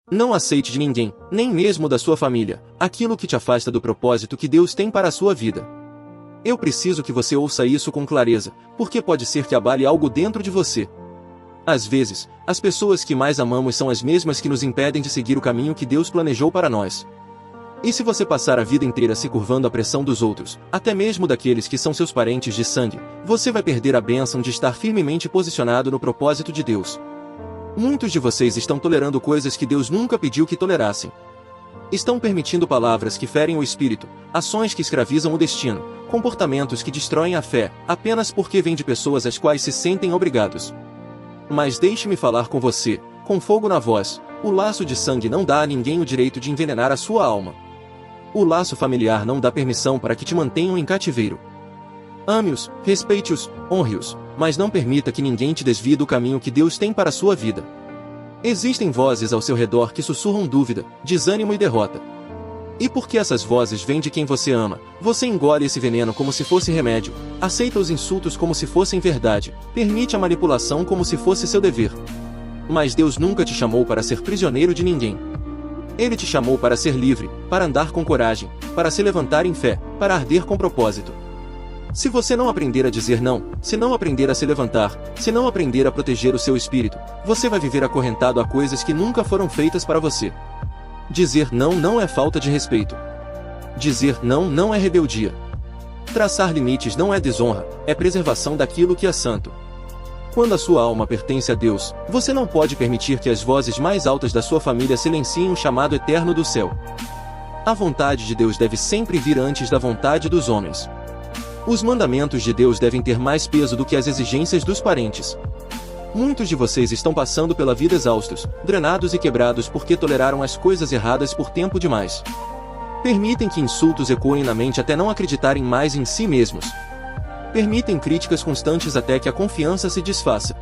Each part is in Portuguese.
Não aceite de ninguém, nem mesmo da sua família, aquilo que te afasta do propósito que Deus tem para a sua vida. Eu preciso que você ouça isso com clareza, porque pode ser que abale algo dentro de você. Às vezes, as pessoas que mais amamos são as mesmas que nos impedem de seguir o caminho que Deus planejou para nós. E se você passar a vida inteira se curvando à pressão dos outros, até mesmo daqueles que são seus parentes de sangue, você vai perder a bênção de estar firmemente posicionado no propósito de Deus. Muitos de vocês estão tolerando coisas que Deus nunca pediu que tolerassem. Estão permitindo palavras que ferem o espírito, ações que escravizam o destino, comportamentos que destroem a fé, apenas porque vêm de pessoas às quais se sentem obrigados. Mas deixe-me falar com você, com fogo na voz, o laço de sangue não dá a ninguém o direito de envenenar a sua alma. O laço familiar não dá permissão para que te mantenham em cativeiro. Ame-os, respeite-os, honre-os, mas não permita que ninguém te desvie do caminho que Deus tem para a sua vida. Existem vozes ao seu redor que sussurram dúvida, desânimo e derrota. E porque essas vozes vêm de quem você ama, você engole esse veneno como se fosse remédio, aceita os insultos como se fossem verdade, permite a manipulação como se fosse seu dever. Mas Deus nunca te chamou para ser prisioneiro de ninguém. Ele te chamou para ser livre, para andar com coragem, para se levantar em fé, para arder com propósito. Se você não aprender a dizer não, se não aprender a se levantar, se não aprender a proteger o seu espírito, você vai viver acorrentado a coisas que nunca foram feitas para você. Dizer não não é falta de respeito. Dizer não não é rebeldia. Traçar limites não é desonra, é preservação daquilo que é santo. Quando a sua alma pertence a Deus, você não pode permitir que as vozes mais altas da sua família silenciem o chamado eterno do céu. A vontade de Deus deve sempre vir antes da vontade dos homens. Os mandamentos de Deus devem ter mais peso do que as exigências dos parentes. Muitos de vocês estão passando pela vida exaustos, drenados e quebrados porque toleraram as coisas erradas por tempo demais. Permitem que insultos ecoem na mente até não acreditarem mais em si mesmos. Permitem críticas constantes até que a confiança se desfaça.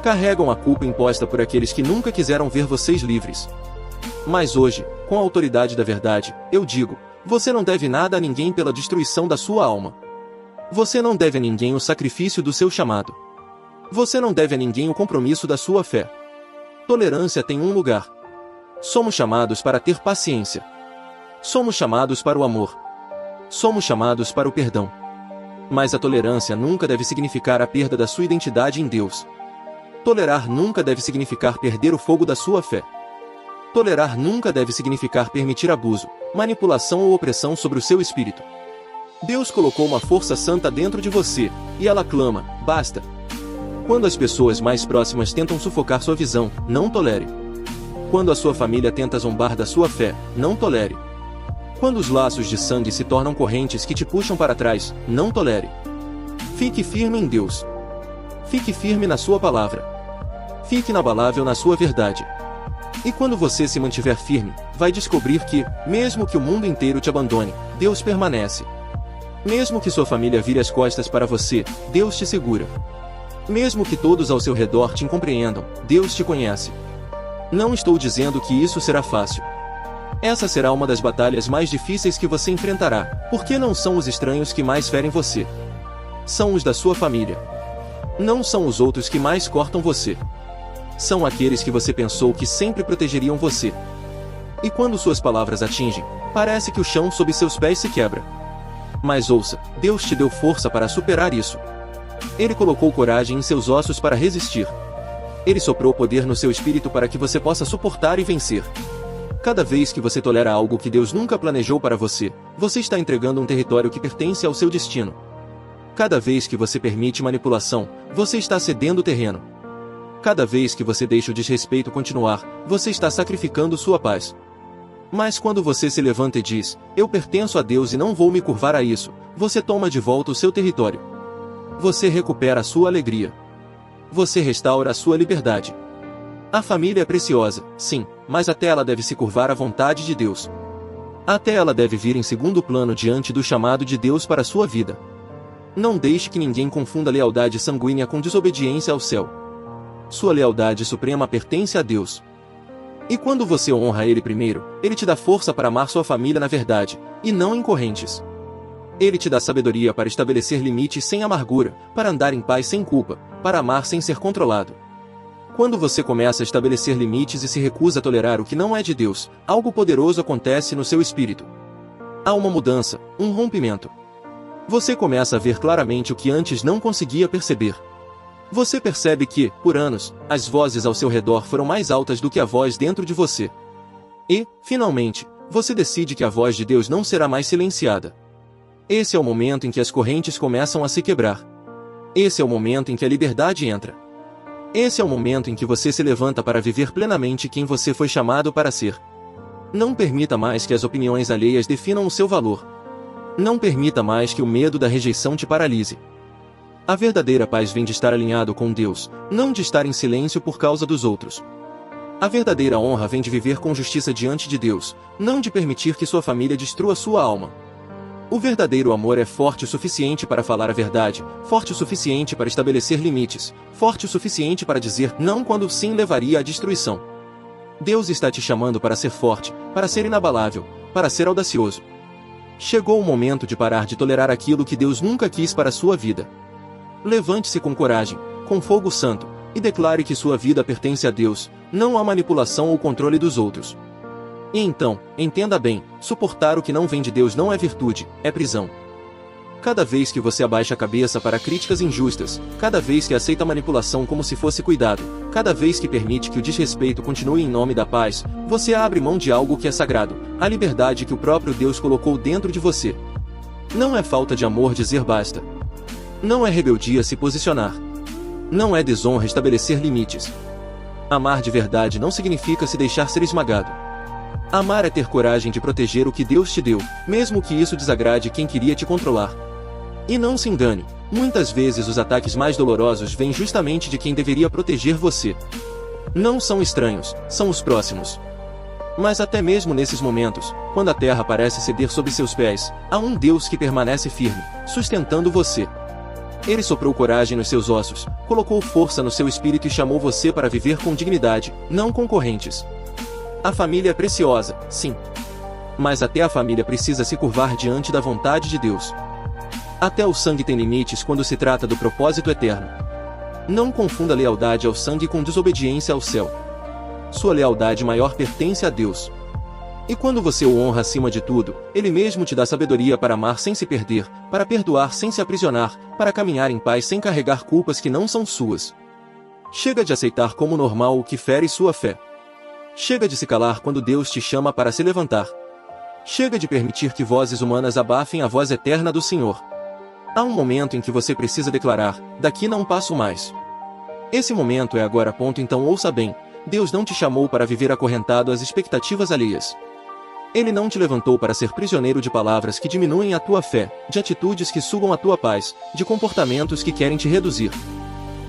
Carregam a culpa imposta por aqueles que nunca quiseram ver vocês livres. Mas hoje, com a autoridade da verdade, eu digo, você não deve nada a ninguém pela destruição da sua alma. Você não deve a ninguém o sacrifício do seu chamado. Você não deve a ninguém o compromisso da sua fé. Tolerância tem um lugar. Somos chamados para ter paciência. Somos chamados para o amor. Somos chamados para o perdão. Mas a tolerância nunca deve significar a perda da sua identidade em Deus. Tolerar nunca deve significar perder o fogo da sua fé. Tolerar nunca deve significar permitir abuso, manipulação ou opressão sobre o seu espírito. Deus colocou uma força santa dentro de você, e ela clama, basta. Quando as pessoas mais próximas tentam sufocar sua visão, não tolere. Quando a sua família tenta zombar da sua fé, não tolere. Quando os laços de sangue se tornam correntes que te puxam para trás, não tolere. Fique firme em Deus. Fique firme na sua palavra. Fique inabalável na sua verdade. E quando você se mantiver firme, vai descobrir que, mesmo que o mundo inteiro te abandone, Deus permanece. Mesmo que sua família vire as costas para você, Deus te segura. Mesmo que todos ao seu redor te incompreendam, Deus te conhece. Não estou dizendo que isso será fácil. Essa será uma das batalhas mais difíceis que você enfrentará, porque não são os estranhos que mais ferem você. São os da sua família. Não são os outros que mais cortam você. São aqueles que você pensou que sempre protegeriam você. E quando suas palavras atingem, parece que o chão sob seus pés se quebra. Mas ouça, Deus te deu força para superar isso. Ele colocou coragem em seus ossos para resistir. Ele soprou poder no seu espírito para que você possa suportar e vencer. Cada vez que você tolera algo que Deus nunca planejou para você, você está entregando um território que pertence ao seu destino. Cada vez que você permite manipulação, você está cedendo terreno. Cada vez que você deixa o desrespeito continuar, você está sacrificando sua paz. Mas quando você se levanta e diz, eu pertenço a Deus e não vou me curvar a isso, você toma de volta o seu território. Você recupera a sua alegria. Você restaura a sua liberdade. A família é preciosa, sim, mas até ela deve se curvar à vontade de Deus. Até ela deve vir em segundo plano diante do chamado de Deus para a sua vida. Não deixe que ninguém confunda lealdade sanguínea com desobediência ao céu. Sua lealdade suprema pertence a Deus. E quando você honra Ele primeiro, Ele te dá força para amar sua família na verdade, e não em correntes. Ele te dá sabedoria para estabelecer limites sem amargura, para andar em paz sem culpa, para amar sem ser controlado. Quando você começa a estabelecer limites e se recusa a tolerar o que não é de Deus, algo poderoso acontece no seu espírito. Há uma mudança, um rompimento. Você começa a ver claramente o que antes não conseguia perceber. Você percebe que, por anos, as vozes ao seu redor foram mais altas do que a voz dentro de você. E, finalmente, você decide que a voz de Deus não será mais silenciada. Esse é o momento em que as correntes começam a se quebrar. Esse é o momento em que a liberdade entra. Esse é o momento em que você se levanta para viver plenamente quem você foi chamado para ser. Não permita mais que as opiniões alheias definam o seu valor. Não permita mais que o medo da rejeição te paralise. A verdadeira paz vem de estar alinhado com Deus, não de estar em silêncio por causa dos outros. A verdadeira honra vem de viver com justiça diante de Deus, não de permitir que sua família destrua sua alma. O verdadeiro amor é forte o suficiente para falar a verdade, forte o suficiente para estabelecer limites, forte o suficiente para dizer não quando sim levaria à destruição. Deus está te chamando para ser forte, para ser inabalável, para ser audacioso. Chegou o momento de parar de tolerar aquilo que Deus nunca quis para a sua vida. Levante-se com coragem, com fogo santo, e declare que sua vida pertence a Deus, não à manipulação ou controle dos outros. E então, entenda bem, suportar o que não vem de Deus não é virtude, é prisão. Cada vez que você abaixa a cabeça para críticas injustas, cada vez que aceita a manipulação como se fosse cuidado, cada vez que permite que o desrespeito continue em nome da paz, você abre mão de algo que é sagrado, a liberdade que o próprio Deus colocou dentro de você. Não é falta de amor dizer basta. Não é rebeldia se posicionar. Não é desonra estabelecer limites. Amar de verdade não significa se deixar ser esmagado. Amar é ter coragem de proteger o que Deus te deu, mesmo que isso desagrade quem queria te controlar. E não se engane, muitas vezes os ataques mais dolorosos vêm justamente de quem deveria proteger você. Não são estranhos, são os próximos. Mas até mesmo nesses momentos, quando a terra parece ceder sob seus pés, há um Deus que permanece firme, sustentando você. Ele soprou coragem nos seus ossos, colocou força no seu espírito e chamou você para viver com dignidade, não com correntes. A família é preciosa, sim. Mas até a família precisa se curvar diante da vontade de Deus. Até o sangue tem limites quando se trata do propósito eterno. Não confunda lealdade ao sangue com desobediência ao céu. Sua lealdade maior pertence a Deus. E quando você o honra acima de tudo, Ele mesmo te dá sabedoria para amar sem se perder, para perdoar sem se aprisionar, para caminhar em paz sem carregar culpas que não são suas. Chega de aceitar como normal o que fere sua fé. Chega de se calar quando Deus te chama para se levantar. Chega de permitir que vozes humanas abafem a voz eterna do Senhor. Há um momento em que você precisa declarar, daqui não passo mais. Esse momento é agora. Então ouça bem, Deus não te chamou para viver acorrentado às expectativas alheias. Ele não te levantou para ser prisioneiro de palavras que diminuem a tua fé, de atitudes que sugam a tua paz, de comportamentos que querem te reduzir.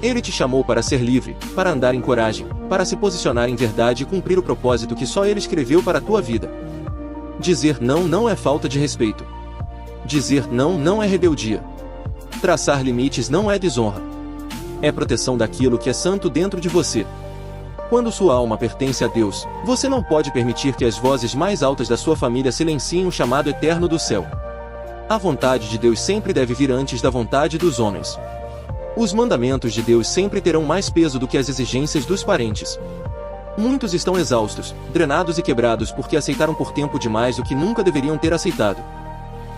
Ele te chamou para ser livre, para andar em coragem, para se posicionar em verdade e cumprir o propósito que só Ele escreveu para a tua vida. Dizer não não é falta de respeito. Dizer não não é rebeldia. Traçar limites não é desonra. É proteção daquilo que é santo dentro de você. Quando sua alma pertence a Deus, você não pode permitir que as vozes mais altas da sua família silenciem o chamado eterno do céu. A vontade de Deus sempre deve vir antes da vontade dos homens. Os mandamentos de Deus sempre terão mais peso do que as exigências dos parentes. Muitos estão exaustos, drenados e quebrados porque aceitaram por tempo demais o que nunca deveriam ter aceitado.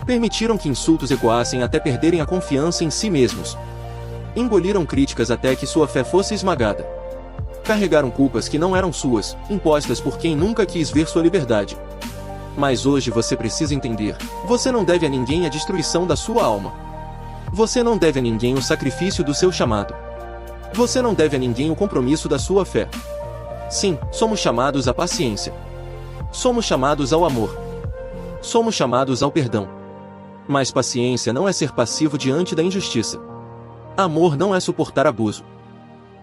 Permitiram que insultos ecoassem até perderem a confiança em si mesmos. Engoliram críticas até que sua fé fosse esmagada. Carregaram culpas que não eram suas, impostas por quem nunca quis ver sua liberdade. Mas hoje você precisa entender, você não deve a ninguém a destruição da sua alma. Você não deve a ninguém o sacrifício do seu chamado. Você não deve a ninguém o compromisso da sua fé. Sim, somos chamados à paciência. Somos chamados ao amor. Somos chamados ao perdão. Mas paciência não é ser passivo diante da injustiça. Amor não é suportar abuso.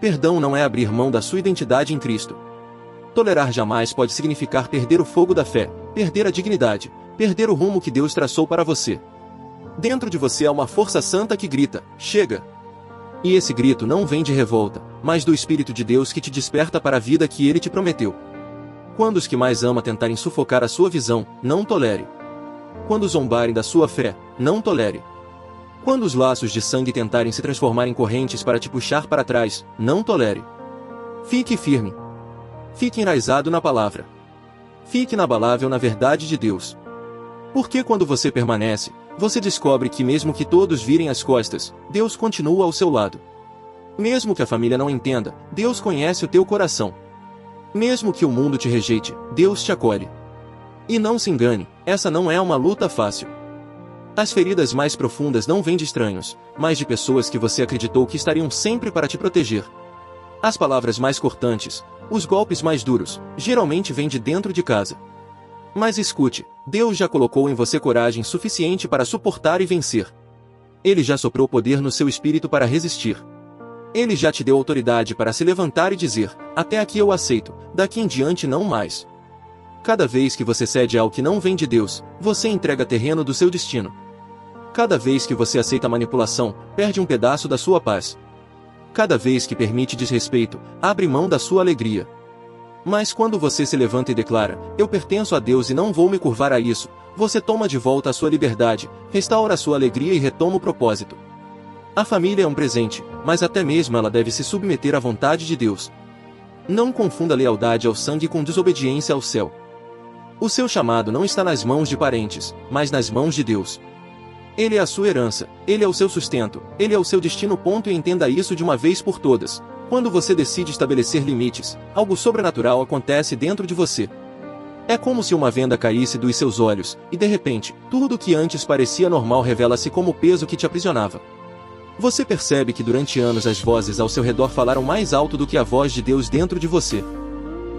Perdão não é abrir mão da sua identidade em Cristo. Tolerar jamais pode significar perder o fogo da fé, perder a dignidade, perder o rumo que Deus traçou para você. Dentro de você há uma força santa que grita, chega! E esse grito não vem de revolta, mas do Espírito de Deus que te desperta para a vida que Ele te prometeu. Quando os que mais ama tentarem sufocar a sua visão, não tolere. Quando zombarem da sua fé, não tolere. Quando os laços de sangue tentarem se transformar em correntes para te puxar para trás, não tolere. Fique firme. Fique enraizado na palavra. Fique inabalável na verdade de Deus. Porque quando você permanece, você descobre que mesmo que todos virem as costas, Deus continua ao seu lado. Mesmo que a família não entenda, Deus conhece o teu coração. Mesmo que o mundo te rejeite, Deus te acolhe. E não se engane, essa não é uma luta fácil. As feridas mais profundas não vêm de estranhos, mas de pessoas que você acreditou que estariam sempre para te proteger. As palavras mais cortantes, os golpes mais duros, geralmente vêm de dentro de casa. Mas escute, Deus já colocou em você coragem suficiente para suportar e vencer. Ele já soprou poder no seu espírito para resistir. Ele já te deu autoridade para se levantar e dizer, até aqui eu aceito, daqui em diante não mais. Cada vez que você cede ao que não vem de Deus, você entrega terreno do seu destino. Cada vez que você aceita a manipulação, perde um pedaço da sua paz. Cada vez que permite desrespeito, abre mão da sua alegria. Mas quando você se levanta e declara, eu pertenço a Deus e não vou me curvar a isso, você toma de volta a sua liberdade, restaura a sua alegria e retoma o propósito. A família é um presente, mas até mesmo ela deve se submeter à vontade de Deus. Não confunda lealdade ao sangue com desobediência ao céu. O seu chamado não está nas mãos de parentes, mas nas mãos de Deus. Ele é a sua herança, Ele é o seu sustento, Ele é o seu destino. E entenda isso de uma vez por todas. Quando você decide estabelecer limites, algo sobrenatural acontece dentro de você. É como se uma venda caísse dos seus olhos, e de repente, tudo que antes parecia normal revela-se como peso que te aprisionava. Você percebe que durante anos as vozes ao seu redor falaram mais alto do que a voz de Deus dentro de você.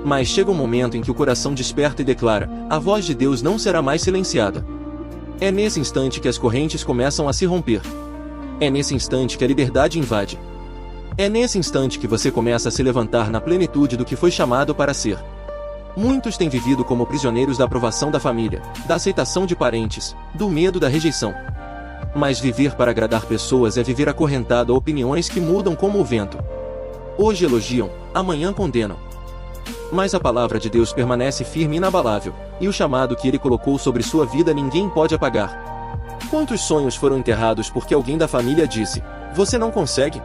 Mas chega um momento em que o coração desperta e declara, a voz de Deus não será mais silenciada. É nesse instante que as correntes começam a se romper. É nesse instante que a liberdade invade. É nesse instante que você começa a se levantar na plenitude do que foi chamado para ser. Muitos têm vivido como prisioneiros da aprovação da família, da aceitação de parentes, do medo da rejeição. Mas viver para agradar pessoas é viver acorrentado a opiniões que mudam como o vento. Hoje elogiam, amanhã condenam. Mas a palavra de Deus permanece firme e inabalável, e o chamado que Ele colocou sobre sua vida ninguém pode apagar. Quantos sonhos foram enterrados porque alguém da família disse, você não consegue?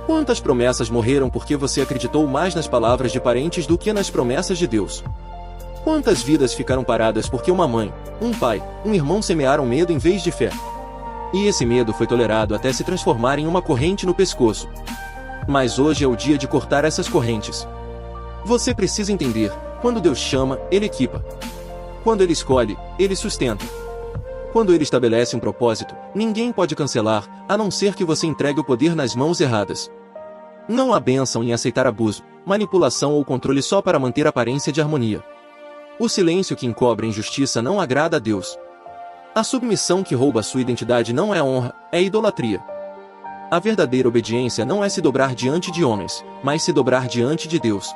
Quantas promessas morreram porque você acreditou mais nas palavras de parentes do que nas promessas de Deus? Quantas vidas ficaram paradas porque uma mãe, um pai, um irmão semearam medo em vez de fé? E esse medo foi tolerado até se transformar em uma corrente no pescoço. Mas hoje é o dia de cortar essas correntes. Você precisa entender, quando Deus chama, Ele equipa. Quando Ele escolhe, Ele sustenta. Quando Ele estabelece um propósito, ninguém pode cancelar, a não ser que você entregue o poder nas mãos erradas. Não há bênção em aceitar abuso, manipulação ou controle só para manter aparência de harmonia. O silêncio que encobre a injustiça não agrada a Deus. A submissão que rouba sua identidade não é honra, é idolatria. A verdadeira obediência não é se dobrar diante de homens, mas se dobrar diante de Deus.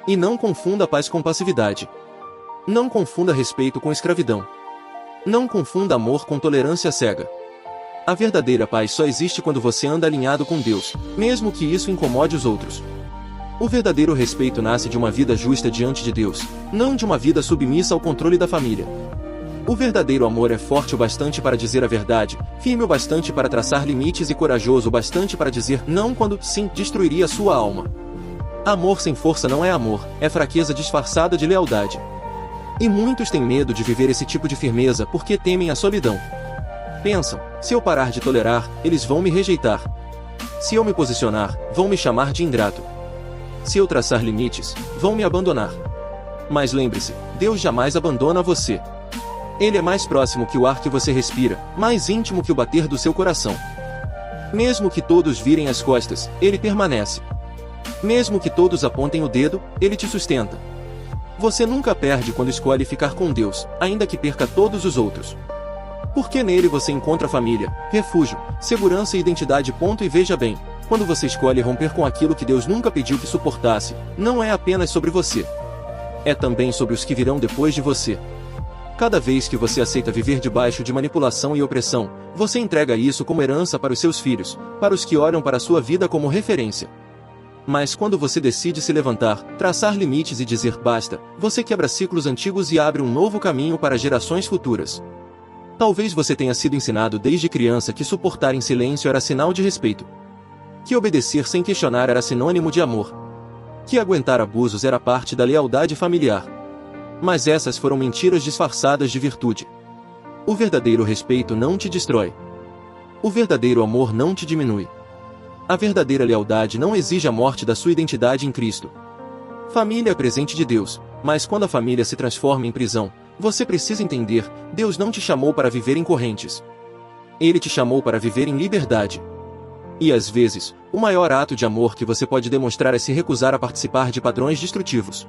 E não confunda paz com passividade. Não confunda respeito com escravidão. Não confunda amor com tolerância cega. A verdadeira paz só existe quando você anda alinhado com Deus, mesmo que isso incomode os outros. O verdadeiro respeito nasce de uma vida justa diante de Deus, não de uma vida submissa ao controle da família. O verdadeiro amor é forte o bastante para dizer a verdade, firme o bastante para traçar limites e corajoso o bastante para dizer não quando, sim, destruiria sua alma. Amor sem força não é amor, é fraqueza disfarçada de lealdade. E muitos têm medo de viver esse tipo de firmeza porque temem a solidão. Pensam, se eu parar de tolerar, eles vão me rejeitar. Se eu me posicionar, vão me chamar de ingrato. Se eu traçar limites, vão me abandonar. Mas lembre-se, Deus jamais abandona você. Ele é mais próximo que o ar que você respira, mais íntimo que o bater do seu coração. Mesmo que todos virem as costas, Ele permanece. Mesmo que todos apontem o dedo, Ele te sustenta. Você nunca perde quando escolhe ficar com Deus, ainda que perca todos os outros. Porque nele você encontra família, refúgio, segurança e identidade. E veja bem, quando você escolhe romper com aquilo que Deus nunca pediu que suportasse, não é apenas sobre você. É também sobre os que virão depois de você. Cada vez que você aceita viver debaixo de manipulação e opressão, você entrega isso como herança para os seus filhos, para os que olham para a sua vida como referência. Mas quando você decide se levantar, traçar limites e dizer basta, você quebra ciclos antigos e abre um novo caminho para gerações futuras. Talvez você tenha sido ensinado desde criança que suportar em silêncio era sinal de respeito. Que obedecer sem questionar era sinônimo de amor. Que aguentar abusos era parte da lealdade familiar. Mas essas foram mentiras disfarçadas de virtude. O verdadeiro respeito não te destrói. O verdadeiro amor não te diminui. A verdadeira lealdade não exige a morte da sua identidade em Cristo. Família é presente de Deus, mas quando a família se transforma em prisão, você precisa entender, Deus não te chamou para viver em correntes. Ele te chamou para viver em liberdade. E às vezes, o maior ato de amor que você pode demonstrar é se recusar a participar de padrões destrutivos.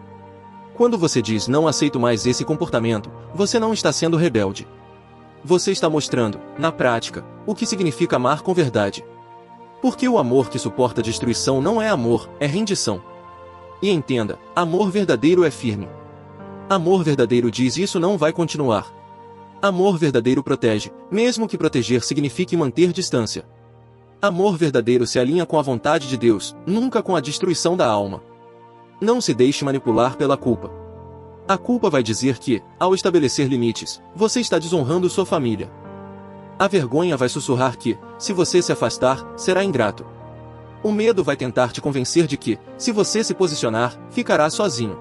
Quando você diz não aceito mais esse comportamento, você não está sendo rebelde. Você está mostrando, na prática, o que significa amar com verdade. Porque o amor que suporta destruição não é amor, é rendição. E entenda, amor verdadeiro é firme. Amor verdadeiro diz isso não vai continuar. Amor verdadeiro protege, mesmo que proteger signifique manter distância. Amor verdadeiro se alinha com a vontade de Deus, nunca com a destruição da alma. Não se deixe manipular pela culpa. A culpa vai dizer que, ao estabelecer limites, você está desonrando sua família. A vergonha vai sussurrar que, se você se afastar, será ingrato. O medo vai tentar te convencer de que, se você se posicionar, ficará sozinho.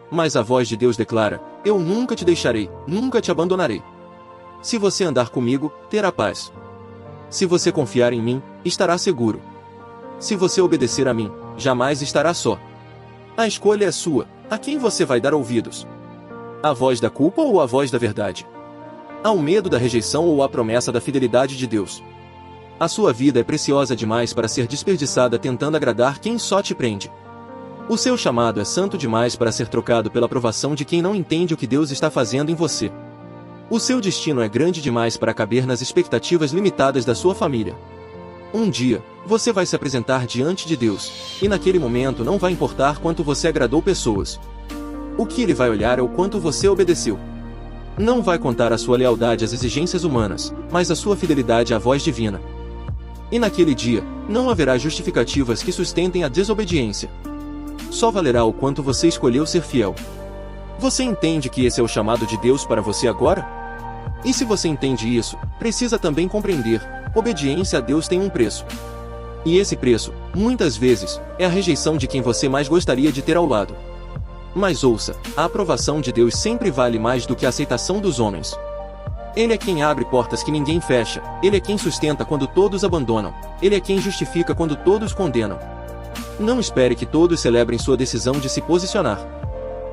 Mas a voz de Deus declara, eu nunca te deixarei, nunca te abandonarei. Se você andar comigo, terá paz. Se você confiar em mim, estará seguro. Se você obedecer a mim, jamais estará só. A escolha é sua, a quem você vai dar ouvidos? A voz da culpa ou a voz da verdade? Ao medo da rejeição ou à promessa da fidelidade de Deus? A sua vida é preciosa demais para ser desperdiçada tentando agradar quem só te prende. O seu chamado é santo demais para ser trocado pela aprovação de quem não entende o que Deus está fazendo em você. O seu destino é grande demais para caber nas expectativas limitadas da sua família. Um dia, você vai se apresentar diante de Deus, e naquele momento não vai importar quanto você agradou pessoas. O que Ele vai olhar é o quanto você obedeceu. Não vai contar a sua lealdade às exigências humanas, mas a sua fidelidade à voz divina. E naquele dia, não haverá justificativas que sustentem a desobediência. Só valerá o quanto você escolheu ser fiel. Você entende que esse é o chamado de Deus para você agora? E se você entende isso, precisa também compreender, obediência a Deus tem um preço. E esse preço, muitas vezes, é a rejeição de quem você mais gostaria de ter ao lado. Mas ouça, a aprovação de Deus sempre vale mais do que a aceitação dos homens. Ele é quem abre portas que ninguém fecha, Ele é quem sustenta quando todos abandonam, Ele é quem justifica quando todos condenam. Não espere que todos celebrem sua decisão de se posicionar.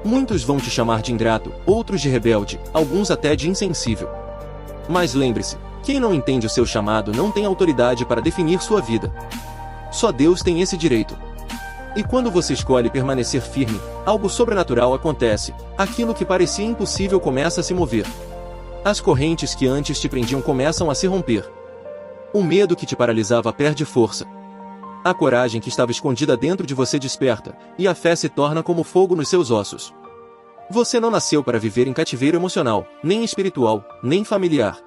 Muitos vão te chamar de ingrato, outros de rebelde, alguns até de insensível. Mas lembre-se, quem não entende o seu chamado não tem autoridade para definir sua vida. Só Deus tem esse direito. E quando você escolhe permanecer firme, algo sobrenatural acontece, aquilo que parecia impossível começa a se mover. As correntes que antes te prendiam começam a se romper. O medo que te paralisava perde força. A coragem que estava escondida dentro de você desperta, e a fé se torna como fogo nos seus ossos. Você não nasceu para viver em cativeiro emocional, nem espiritual, nem familiar.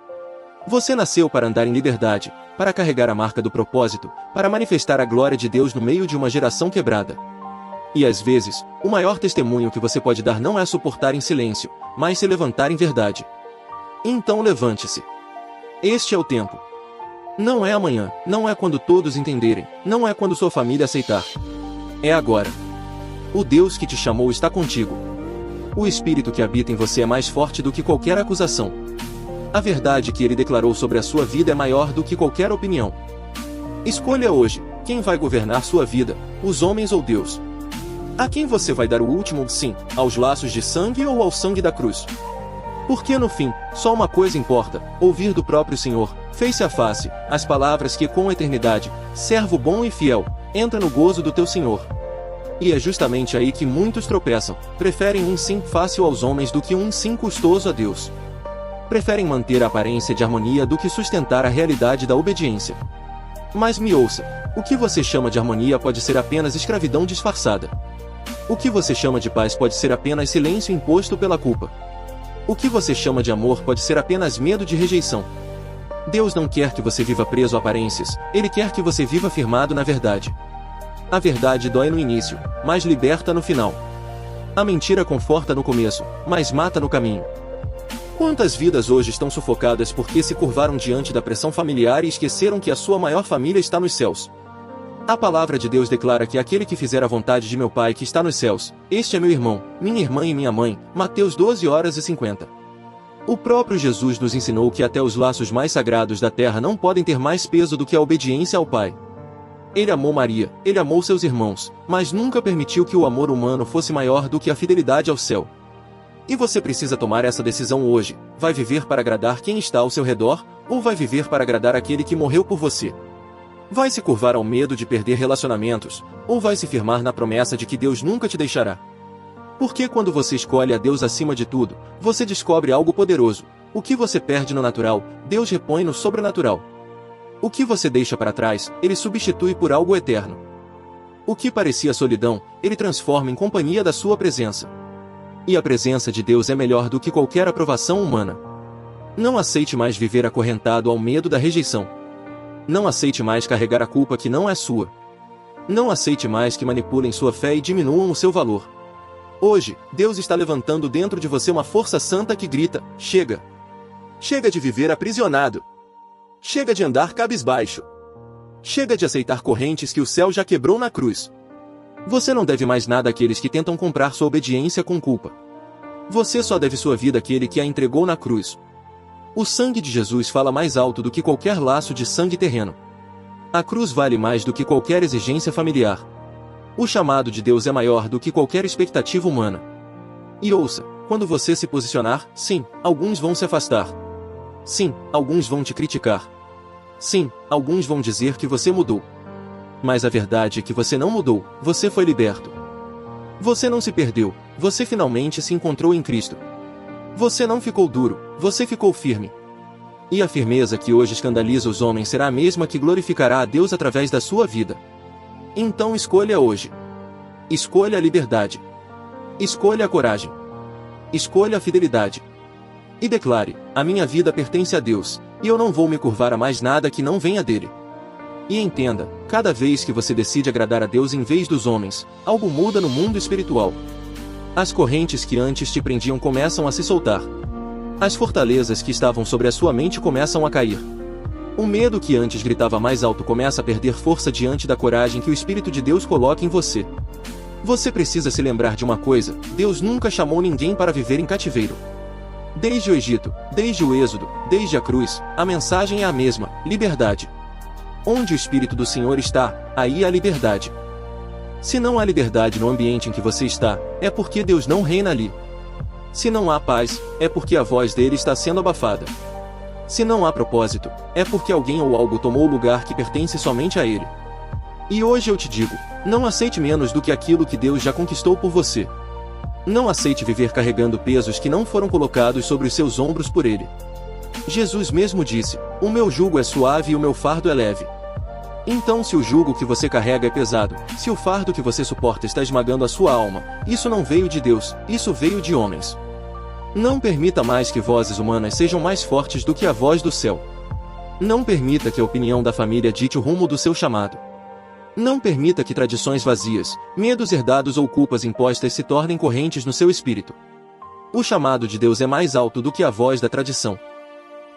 Você nasceu para andar em liberdade, para carregar a marca do propósito, para manifestar a glória de Deus no meio de uma geração quebrada. E às vezes, o maior testemunho que você pode dar não é suportar em silêncio, mas se levantar em verdade. Então levante-se. Este é o tempo. Não é amanhã, não é quando todos entenderem, não é quando sua família aceitar. É agora. O Deus que te chamou está contigo. O Espírito que habita em você é mais forte do que qualquer acusação. A verdade que Ele declarou sobre a sua vida é maior do que qualquer opinião. Escolha hoje, quem vai governar sua vida, os homens ou Deus? A quem você vai dar o último sim, aos laços de sangue ou ao sangue da cruz? Porque no fim, só uma coisa importa, ouvir do próprio Senhor, face a face, as palavras que ecoam a eternidade, servo bom e fiel, entra no gozo do teu Senhor. E é justamente aí que muitos tropeçam, preferem um sim fácil aos homens do que um sim custoso a Deus. Preferem manter a aparência de harmonia do que sustentar a realidade da obediência. Mas me ouça, o que você chama de harmonia pode ser apenas escravidão disfarçada. O que você chama de paz pode ser apenas silêncio imposto pela culpa. O que você chama de amor pode ser apenas medo de rejeição. Deus não quer que você viva preso a aparências, Ele quer que você viva firmado na verdade. A verdade dói no início, mas liberta no final. A mentira conforta no começo, mas mata no caminho. Quantas vidas hoje estão sufocadas porque se curvaram diante da pressão familiar e esqueceram que a sua maior família está nos céus? A palavra de Deus declara que aquele que fizer a vontade de meu Pai que está nos céus, este é meu irmão, minha irmã e minha mãe. Mateus 12:50. O próprio Jesus nos ensinou que até os laços mais sagrados da terra não podem ter mais peso do que a obediência ao Pai. Ele amou Maria, ele amou seus irmãos, mas nunca permitiu que o amor humano fosse maior do que a fidelidade ao céu. E você precisa tomar essa decisão hoje. Vai viver para agradar quem está ao seu redor, ou vai viver para agradar aquele que morreu por você? Vai se curvar ao medo de perder relacionamentos, ou vai se firmar na promessa de que Deus nunca te deixará? Porque quando você escolhe a Deus acima de tudo, você descobre algo poderoso. O que você perde no natural, Deus repõe no sobrenatural. O que você deixa para trás, Ele substitui por algo eterno. O que parecia solidão, Ele transforma em companhia da sua presença. E a presença de Deus é melhor do que qualquer aprovação humana. Não aceite mais viver acorrentado ao medo da rejeição. Não aceite mais carregar a culpa que não é sua. Não aceite mais que manipulem sua fé e diminuam o seu valor. Hoje, Deus está levantando dentro de você uma força santa que grita: chega! Chega de viver aprisionado! Chega de andar cabisbaixo! Chega de aceitar correntes que o céu já quebrou na cruz! Você não deve mais nada àqueles que tentam comprar sua obediência com culpa. Você só deve sua vida àquele que a entregou na cruz. O sangue de Jesus fala mais alto do que qualquer laço de sangue terreno. A cruz vale mais do que qualquer exigência familiar. O chamado de Deus é maior do que qualquer expectativa humana. E ouça, quando você se posicionar, sim, alguns vão se afastar. Sim, alguns vão te criticar. Sim, alguns vão dizer que você mudou. Mas a verdade é que você não mudou, você foi liberto. Você não se perdeu, você finalmente se encontrou em Cristo. Você não ficou duro, você ficou firme. E a firmeza que hoje escandaliza os homens será a mesma que glorificará a Deus através da sua vida. Então escolha hoje. Escolha a liberdade. Escolha a coragem. Escolha a fidelidade. E declare: a minha vida pertence a Deus, e eu não vou me curvar a mais nada que não venha dele. E entenda, cada vez que você decide agradar a Deus em vez dos homens, algo muda no mundo espiritual. As correntes que antes te prendiam começam a se soltar. As fortalezas que estavam sobre a sua mente começam a cair. O medo que antes gritava mais alto começa a perder força diante da coragem que o Espírito de Deus coloca em você. Você precisa se lembrar de uma coisa: Deus nunca chamou ninguém para viver em cativeiro. Desde o Egito, desde o Êxodo, desde a cruz, a mensagem é a mesma: liberdade. Onde o Espírito do Senhor está, aí há liberdade. Se não há liberdade no ambiente em que você está, é porque Deus não reina ali. Se não há paz, é porque a voz dele está sendo abafada. Se não há propósito, é porque alguém ou algo tomou o lugar que pertence somente a ele. E hoje eu te digo, não aceite menos do que aquilo que Deus já conquistou por você. Não aceite viver carregando pesos que não foram colocados sobre os seus ombros por ele. Jesus mesmo disse: o meu jugo é suave e o meu fardo é leve. Então, se o jugo que você carrega é pesado, se o fardo que você suporta está esmagando a sua alma, isso não veio de Deus, isso veio de homens. Não permita mais que vozes humanas sejam mais fortes do que a voz do céu. Não permita que a opinião da família dite o rumo do seu chamado. Não permita que tradições vazias, medos herdados ou culpas impostas se tornem correntes no seu espírito. O chamado de Deus é mais alto do que a voz da tradição.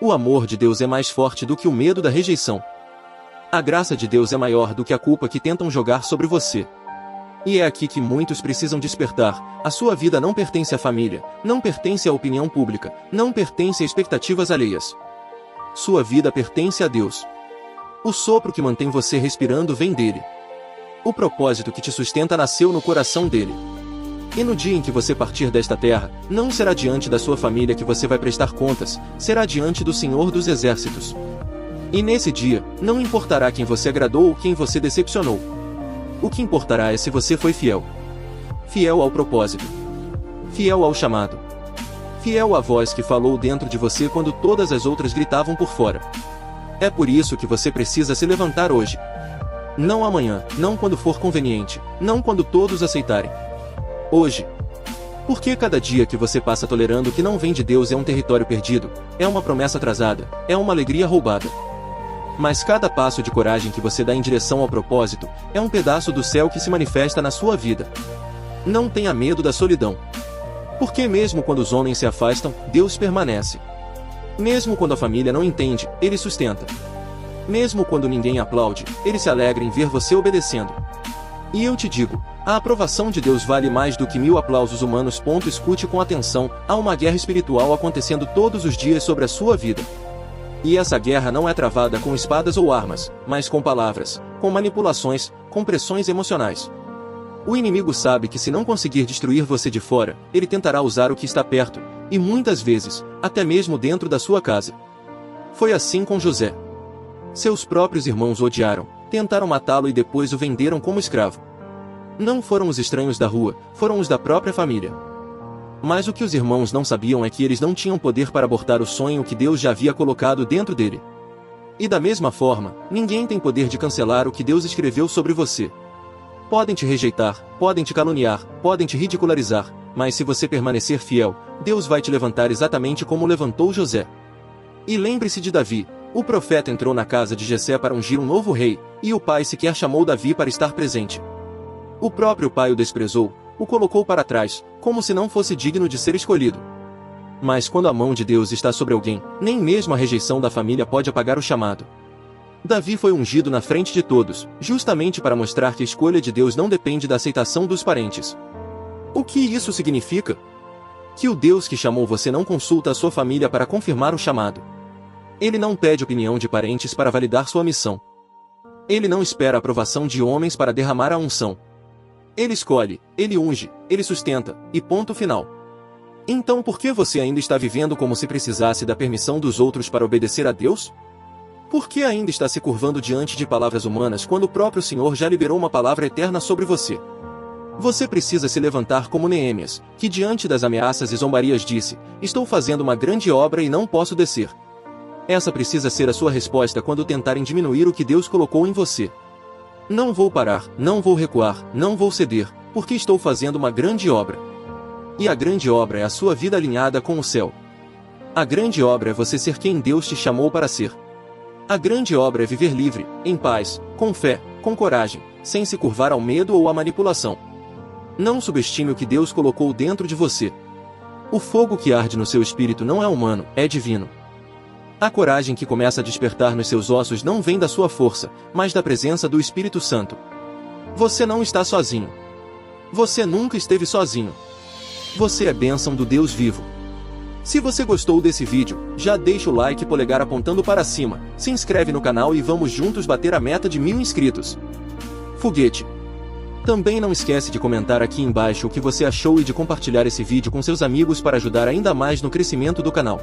O amor de Deus é mais forte do que o medo da rejeição. A graça de Deus é maior do que a culpa que tentam jogar sobre você. E é aqui que muitos precisam despertar. A sua vida não pertence à família, não pertence à opinião pública, não pertence a expectativas alheias. Sua vida pertence a Deus. O sopro que mantém você respirando vem dele. O propósito que te sustenta nasceu no coração dele. E no dia em que você partir desta terra, não será diante da sua família que você vai prestar contas, será diante do Senhor dos Exércitos. E nesse dia, não importará quem você agradou ou quem você decepcionou. O que importará é se você foi fiel. Fiel ao propósito. Fiel ao chamado. Fiel à voz que falou dentro de você quando todas as outras gritavam por fora. É por isso que você precisa se levantar hoje. Não amanhã, não quando for conveniente, não quando todos aceitarem. Hoje. Porque cada dia que você passa tolerando o que não vem de Deus é um território perdido, é uma promessa atrasada, é uma alegria roubada. Mas cada passo de coragem que você dá em direção ao propósito, é um pedaço do céu que se manifesta na sua vida. Não tenha medo da solidão. Porque mesmo quando os homens se afastam, Deus permanece. Mesmo quando a família não entende, Ele sustenta. Mesmo quando ninguém aplaude, ele se alegra em ver você obedecendo. E eu te digo, a aprovação de Deus vale mais do que 1000 aplausos humanos. Escute com atenção, há uma guerra espiritual acontecendo todos os dias sobre a sua vida. E essa guerra não é travada com espadas ou armas, mas com palavras, com manipulações, com pressões emocionais. O inimigo sabe que se não conseguir destruir você de fora, ele tentará usar o que está perto, e muitas vezes, até mesmo dentro da sua casa. Foi assim com José. Seus próprios irmãos o odiaram, tentaram matá-lo e depois o venderam como escravo. Não foram os estranhos da rua, foram os da própria família. Mas o que os irmãos não sabiam é que eles não tinham poder para abortar o sonho que Deus já havia colocado dentro dele. E da mesma forma, ninguém tem poder de cancelar o que Deus escreveu sobre você. Podem te rejeitar, podem te caluniar, podem te ridicularizar, mas se você permanecer fiel, Deus vai te levantar exatamente como levantou José. E lembre-se de Davi. O profeta entrou na casa de Jessé para ungir um novo rei, e o pai sequer chamou Davi para estar presente. O próprio pai o desprezou, o colocou para trás, como se não fosse digno de ser escolhido. Mas quando a mão de Deus está sobre alguém, nem mesmo a rejeição da família pode apagar o chamado. Davi foi ungido na frente de todos, justamente para mostrar que a escolha de Deus não depende da aceitação dos parentes. O que isso significa? Que o Deus que chamou você não consulta a sua família para confirmar o chamado. Ele não pede opinião de parentes para validar sua missão. Ele não espera a aprovação de homens para derramar a unção. Ele escolhe, ele unge, ele sustenta, e ponto final. Então por que você ainda está vivendo como se precisasse da permissão dos outros para obedecer a Deus? Por que ainda está se curvando diante de palavras humanas quando o próprio Senhor já liberou uma palavra eterna sobre você? Você precisa se levantar como Neemias, que diante das ameaças e zombarias disse: estou fazendo uma grande obra e não posso descer. Essa precisa ser a sua resposta quando tentarem diminuir o que Deus colocou em você. Não vou parar, não vou recuar, não vou ceder, porque estou fazendo uma grande obra. E a grande obra é a sua vida alinhada com o céu. A grande obra é você ser quem Deus te chamou para ser. A grande obra é viver livre, em paz, com fé, com coragem, sem se curvar ao medo ou à manipulação. Não subestime o que Deus colocou dentro de você. O fogo que arde no seu espírito não é humano, é divino. A coragem que começa a despertar nos seus ossos não vem da sua força, mas da presença do Espírito Santo. Você não está sozinho. Você nunca esteve sozinho. Você é bênção do Deus vivo. Se você gostou desse vídeo, já deixa o like e polegar apontando para cima, se inscreve no canal e vamos juntos bater a meta de 1000 inscritos. Foguete! Também não esquece de comentar aqui embaixo o que você achou e de compartilhar esse vídeo com seus amigos para ajudar ainda mais no crescimento do canal.